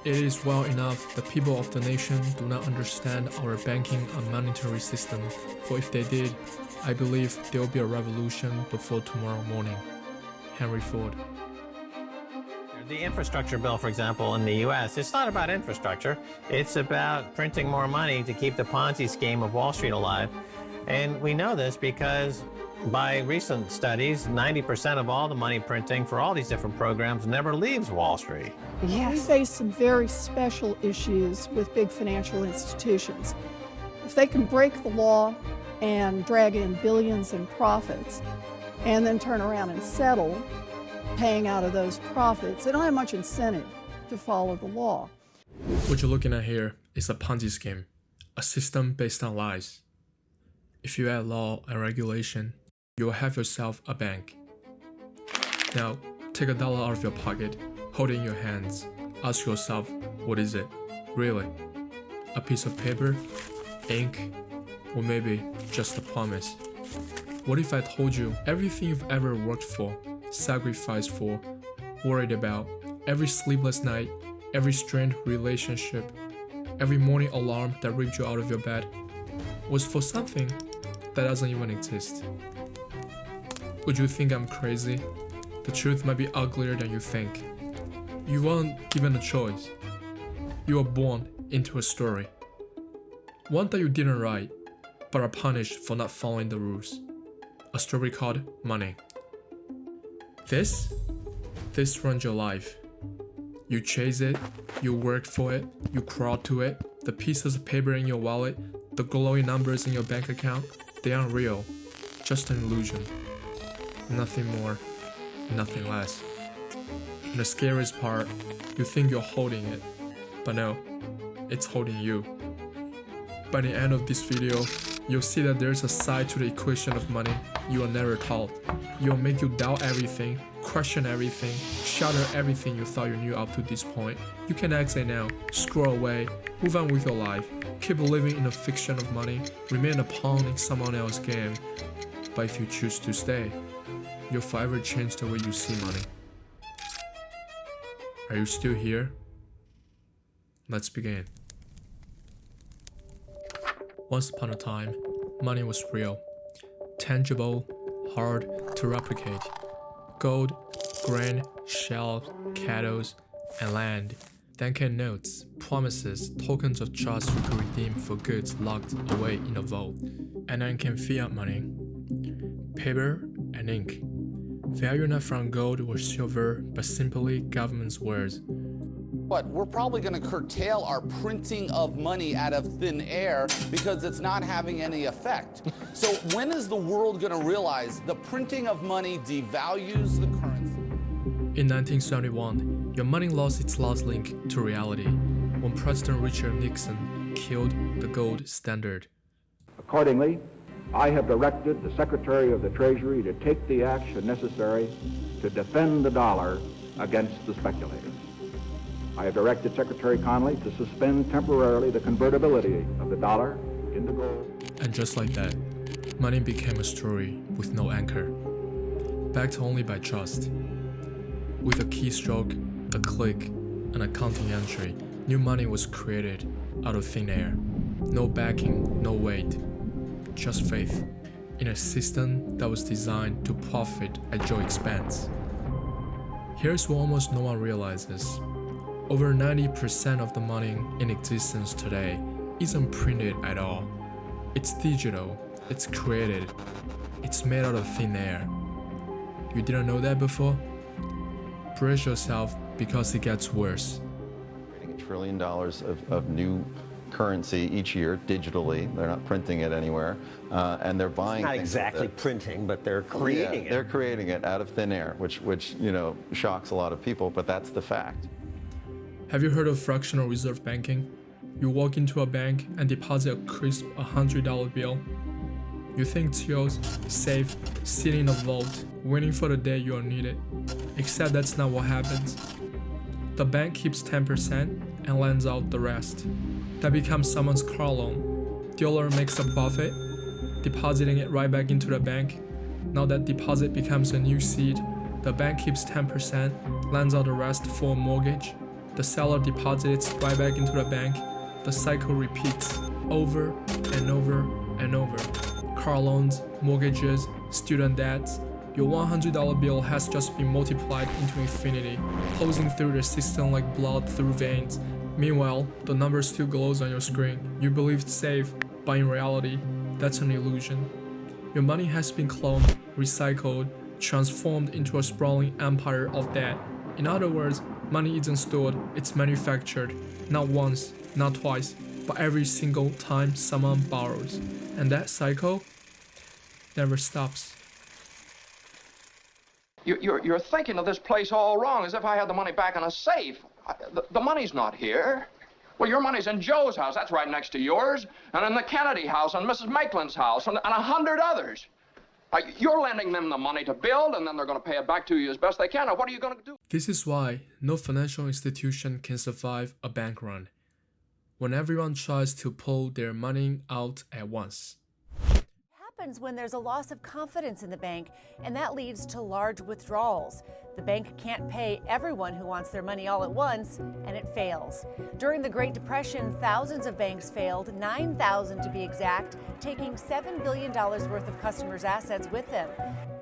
It is well enough the people of the nation do not understand our banking and monetary system, for if they did, I believe there will be a revolution before tomorrow morning. Henry Ford. The infrastructure bill, for example, in the US, it's not about infrastructure. It's about printing more money to keep the Ponzi scheme of Wall Street alive. And we know this because by recent studies, 90% of all the money printing for all these different programs never leaves Wall Street. Yes. We face some very special issues with big financial institutions. If they can break the law and drag in billions in profits and then turn around and settle paying out of those profits, they don't have much incentive to follow the law. What you're looking at here is a Ponzi scheme, a system based on lies. If you add law and regulation, you will have yourself a bank. Now, take $1 out of your pocket, hold it in your hands, ask yourself, what is it? Really? A piece of paper? Ink? Or maybe just a promise? What if I told you everything you've ever worked for, sacrificed for, worried about, every sleepless night, every strained relationship, every morning alarm that ripped you out of your bed, was for something that doesn't even exist? Would you think I'm crazy? The truth might be uglier than you think. You weren't given a choice. You were born into a story. One that you didn't write, but are punished for not following the rules. A story called money. This runs your life. You chase it, you work for it, you crawl to it. The pieces of paper in your wallet, the glowing numbers in your bank account, they aren't real, just an illusion. Nothing more, nothing less. And the scariest part, you think you're holding it, but no, it's holding you. By the end of this video, you'll see that there's a side to the equation of money you are never taught. It will make you doubt everything, question everything, shatter everything you thought you knew up to this point. You can exit now, scroll away, move on with your life, keep living in a fiction of money, remain a pawn in someone else's game. But if you choose to stay, you'll forever change the way you see money. Are you still here? Let's begin. Once upon a time, money was real, tangible, hard to replicate. Gold, grain, shells, cattle, and land. Then came notes, promises, tokens of trust you could redeem for goods locked away in a vault. And then came fiat money, paper and ink. Value not from gold or silver, but simply government's words. But we're probably going to curtail our printing of money out of thin air because it's not having any effect. So when is the world going to realize the printing of money devalues the currency? In 1971, your money lost its last link to reality when President Richard Nixon killed the gold standard. Accordingly, I have directed the Secretary of the Treasury to take the action necessary to defend the dollar against the speculators. I have directed Secretary Connally to suspend temporarily the convertibility of the dollar into gold. And just like that, money became a story with no anchor, backed only by trust. With a keystroke, a click, an accounting entry, new money was created out of thin air. No backing, no weight, just faith in a system that was designed to profit at your expense. Here's what almost no one realizes. Over 90% of the money in existence today isn't printed at all. It's digital, it's created, it's made out of thin air. You didn't know that before? Brace yourself because it gets worse. $1 trillion of new currency each year digitally. They're not printing it anywhere, and they're buying. Not exactly printing, but they're creating it. They're creating it out of thin air, which shocks a lot of people, but that's the fact. Have you heard of fractional reserve banking? You walk into a bank and deposit a crisp $100 bill. You think it's yours, safe, sitting in a vault, waiting for the day you'll need it. Except that's not what happens. The bank keeps 10% and lends out the rest. That becomes someone's car loan. Dealer makes a profit, depositing it right back into the bank, Now that deposit becomes a new seed, the bank keeps 10%, lends out the rest for a mortgage, the seller deposits right back into the bank, the cycle repeats over and over and over. Car loans, mortgages, student debts, your $100 bill has just been multiplied into infinity, pulsing through the system like blood through veins. Meanwhile, the number still glows on your screen. You believe it's safe, but in reality, that's an illusion. Your money has been cloned, recycled, transformed into a sprawling empire of debt. In other words, money isn't stored, it's manufactured. Not once, not twice, but every single time someone borrows. And that cycle never stops. You're thinking of this place all wrong, as if I had the money back in a safe. The money's not here. Well, your money's in Joe's house. That's right next to yours. And in the Kennedy house, and Mrs. Maitland's house, and 100 others. You're lending them the money to build, and then they're going to pay it back to you as best they can. Now, what are you going to do? This is why no financial institution can survive a bank run, when everyone tries to pull their money out at once. Happens when there's a loss of confidence in the bank, and that leads to large withdrawals. The bank can't pay everyone who wants their money all at once, and it fails. During the Great Depression, thousands of banks failed, 9,000 to be exact, taking $7 billion worth of customers' assets with them.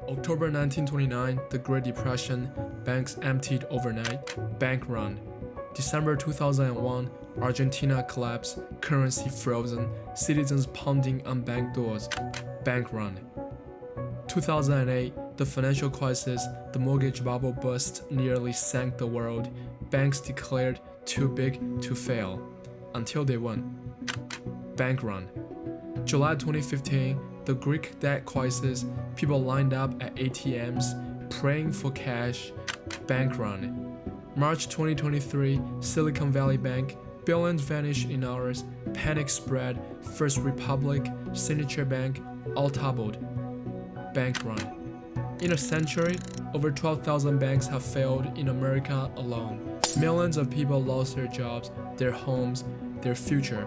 October 1929, the Great Depression, banks emptied overnight, bank run. December 2001, Argentina collapse, currency frozen, citizens pounding on bank doors, bank run. 2008, the financial crisis, the mortgage bubble burst nearly sank the world. Banks declared too big to fail, until they won. Bank run. July 2015, the Greek debt crisis, people lined up at ATMs, praying for cash, bank run. March 2023, Silicon Valley Bank, billions vanish in hours, panic spread, First Republic, Signature Bank, all toppled. Bank run. In a century, over 12,000 banks have failed in America alone. Millions of people lost their jobs, their homes, their future.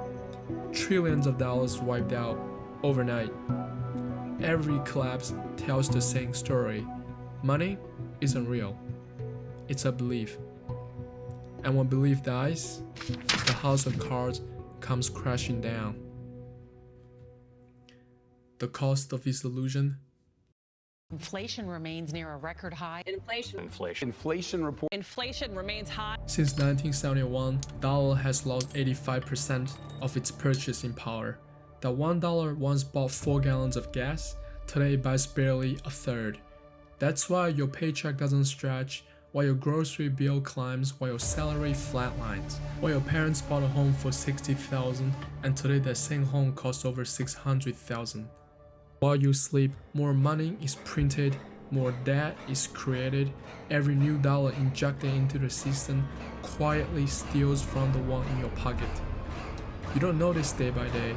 Trillions of dollars wiped out overnight. Every collapse tells the same story. Money isn't real. It's a belief. And when belief dies, the house of cards comes crashing down. The cost of this illusion? Inflation remains near a record high. Inflation remains high. Since 1971, dollar has lost 85% of its purchasing power. That $1 once bought 4 gallons of gas, today buys barely a third. That's why your paycheck doesn't stretch, while your grocery bill climbs, while your salary flatlines, while your parents bought a home for $60,000 and today that same home costs over $600,000. While you sleep, more money is printed, more debt is created, every new dollar injected into the system quietly steals from the one in your pocket. You don't notice day by day,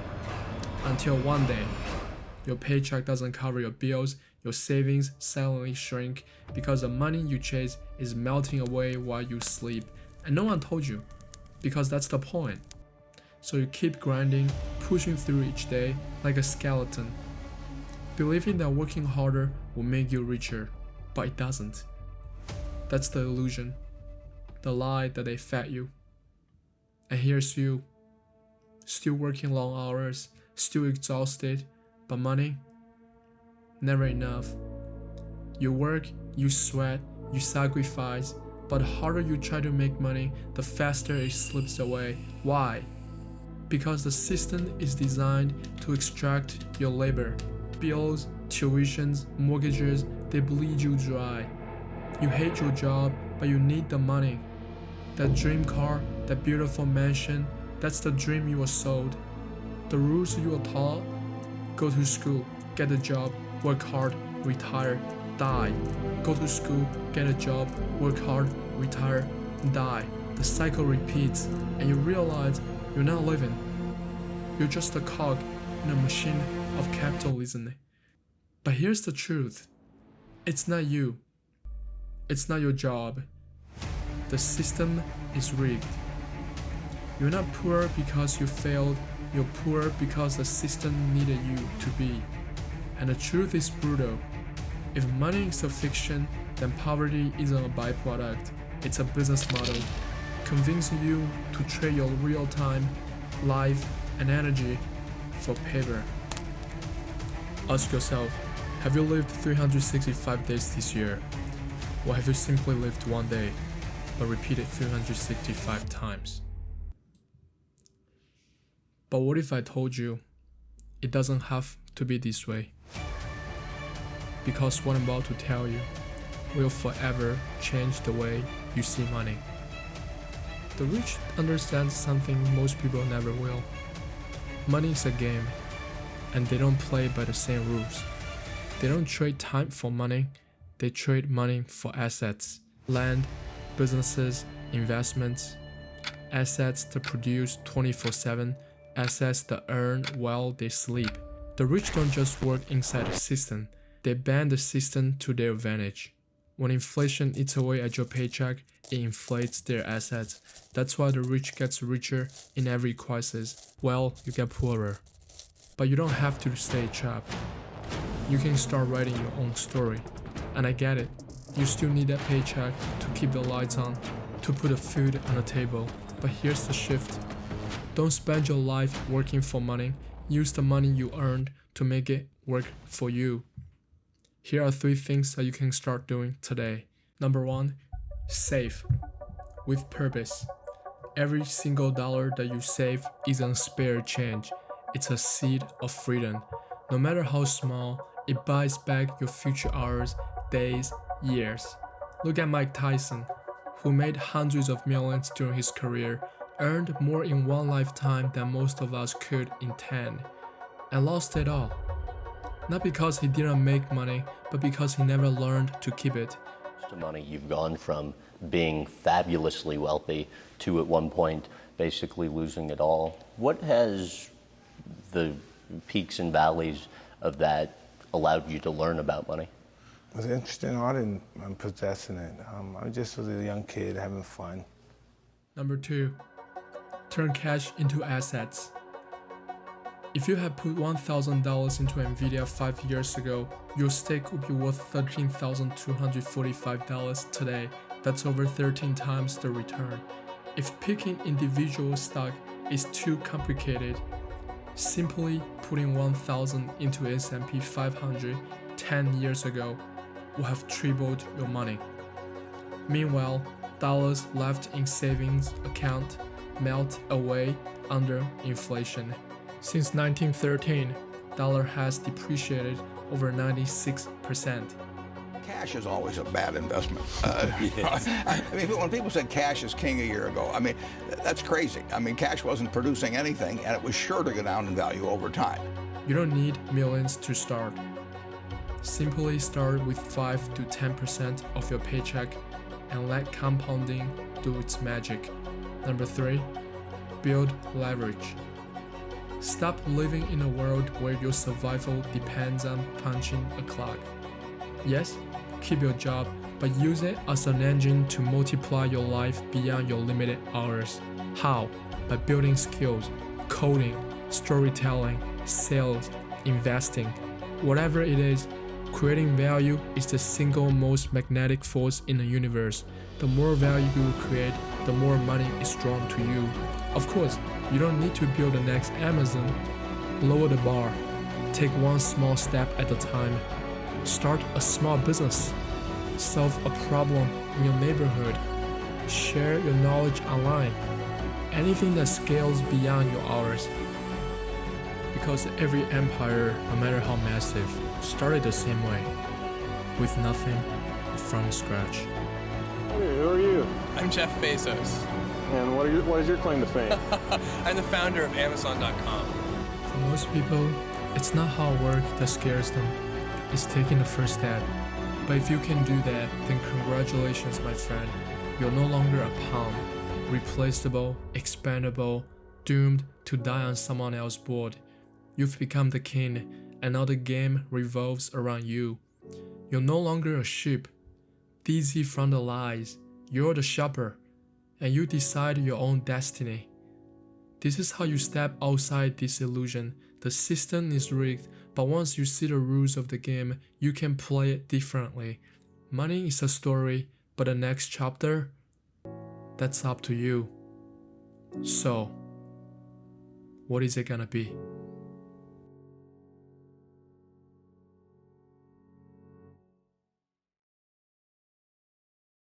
until one day, your paycheck doesn't cover your bills, your savings silently shrink because the money you chase is melting away while you sleep, and no one told you, because that's the point. So you keep grinding, pushing through each day like a skeleton, believing that working harder will make you richer, but it doesn't. That's the illusion, the lie that they fed you. And here's you, still working long hours, still exhausted, but money? Never enough. You work, you sweat, you sacrifice, but the harder you try to make money, the faster it slips away. Why? Because the system is designed to extract your labor. Bills, tuitions, mortgages, they bleed you dry. You hate your job, but you need the money. That dream car, that beautiful mansion, that's the dream you were sold. The rules you were taught: go to school, get a job, work hard, retire, die. Go to school, get a job, work hard, retire, die. The cycle repeats, and you realize you're not living. You're just a cog in a machine of capitalism. But here's the truth. It's not you. It's not your job. The system is rigged. You're not poor because you failed. You're poor because the system needed you to be. And the truth is brutal. If money is a fiction, then poverty isn't a byproduct, it's a business model, convincing you to trade your real time, life, and energy for paper. Ask yourself, have you lived 365 days this year? Or have you simply lived one day, but repeated 365 times? But what if I told you, it doesn't have to be this way? Because what I'm about to tell you will forever change the way you see money. The rich understand something most people never will. Money is a game, and they don't play by the same rules. They don't trade time for money, they trade money for assets, land, businesses, investments, assets that produce 24/7, assets that earn while they sleep. The rich don't just work inside the system, they bend the system to their advantage. When inflation eats away at your paycheck, it inflates their assets. That's why the rich gets richer in every crisis, while you get poorer. But you don't have to stay trapped. You can start writing your own story. And I get it, you still need that paycheck to keep the lights on, to put the food on the table. But here's the shift. Don't spend your life working for money. Use the money you earned to make it work for you. Here are 3 things that you can start doing today. Number 1, save with purpose. Every single dollar that you save isn't spare change. It's a seed of freedom. No matter how small, it buys back your future hours, days, years. Look at Mike Tyson, who made hundreds of millions during his career, earned more in one lifetime than most of us could in 10, and lost it all. Not because he didn't make money, but because he never learned to keep it. To money, you've gone from being fabulously wealthy to at one point basically losing it all. What has the peaks and valleys of that allowed you to learn about money? It was interesting. I didn't possessing it. I just was a young kid having fun. Number 2, turn cash into assets. If you had put $1,000 into Nvidia 5 years ago, your stake would be worth $13,245 today. That's over 13 times the return. If picking individual stock is too complicated, simply putting 1,000 into S&P 500 10 years ago would have tripled your money. Meanwhile, dollars left in savings account melt away under inflation. Since 1913, dollar has depreciated over 96%. Cash is always a bad investment. I mean, when people said cash is king a year ago, I mean, that's crazy. I mean, cash wasn't producing anything, and it was sure to go down in value over time. You don't need millions to start. Simply start with 5 to 10% of your paycheck and let compounding do its magic. Number 3, build leverage. Stop living in a world where your survival depends on punching a clock. Yes, keep your job, but use it as an engine to multiply your life beyond your limited hours. How? By building skills, coding, storytelling, sales, investing. Whatever it is, creating value is the single most magnetic force in the universe. The more value you create, the more money is drawn to you. Of course, you don't need to build the next Amazon. Lower the bar. Take one small step at a time. Start a small business. Solve a problem in your neighborhood. Share your knowledge online. Anything that scales beyond your hours. Because every empire, no matter how massive, started the same way. With nothing from scratch. Hey, who are you? I'm Jeff Bezos. And what is your claim to fame? I'm the founder of Amazon.com. For most people, it's not hard work that scares them. It's taking the first step. But if you can do that, then congratulations, my friend. You're no longer a pawn, replaceable, expendable, doomed to die on someone else's board. You've become the king, and now the game revolves around you. You're no longer a sheep, dizzy from the lies. You're the shopper, and you decide your own destiny. This is how you step outside this illusion. The system is rigged, But once you see the rules of the game, you can play it differently. Money is a story, but the next chapter, that's up to you. So, what is it gonna be?